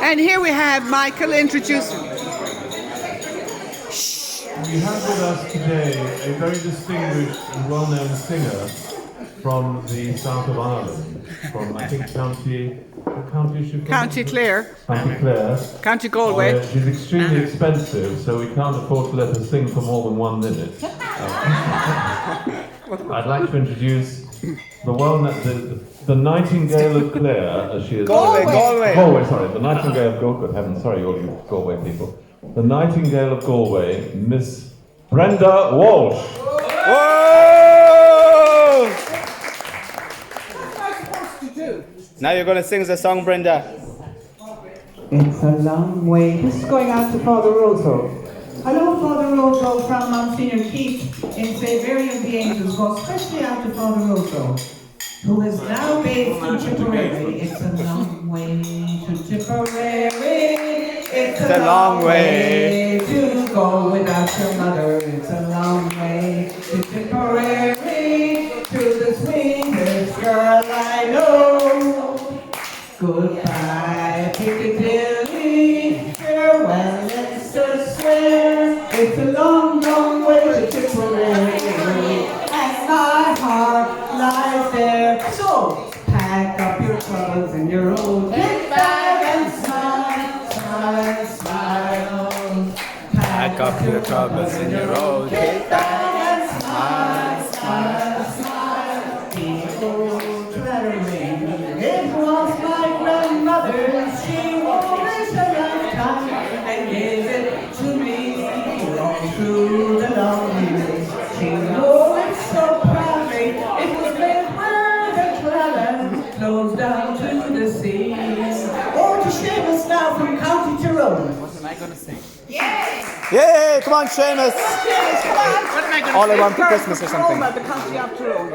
And here we have Michael introducing. We have with us today a very distinguished and well-known singer from the south of Ireland, from I think County Clare. County Clare. County Galway. She's extremely expensive, so we can't afford to let her sing for more than 1 minute. I'd like to introduce the Nightingale of Clare, as she is. Galway. Sorry, the Nightingale of Galway. Good heavens, sorry, all you Galway people. The Nightingale of Galway, Miss Brenda Walsh. Whoa! Now you're going to sing the song, Brenda. It's a long way. This is going out to Father Rosso. Hello, Father Rosso from Mgr Keith in St. Mary of the Angels, goes especially out to Father Rosso, who is now based in Tipperary. It's a long way to Tipperary. It's a long way to go without your mother. It's a long way to Tipperary, to the sweetest girl I know. Goodbye, Piccadilly, farewell, Leicester Square. It's a long, long way to Tipperary, and my heart lies there. So, pack up your troubles and your old kit bag and smile, smile, smile. Pack up your troubles and your old kit bag and smile, smile, smile. The old Tipperary, it was my grandmother. She wore it a lifetime and gave it to me all through the long years. She wore it so proudly, it was made where the Clallan flows down to the sea. Over to Seamus now from County Tyrone. What am I going to sing? Yay! Come on, Seamus! What am I going to All I say? want for Christmas or something. The County of Tyrone.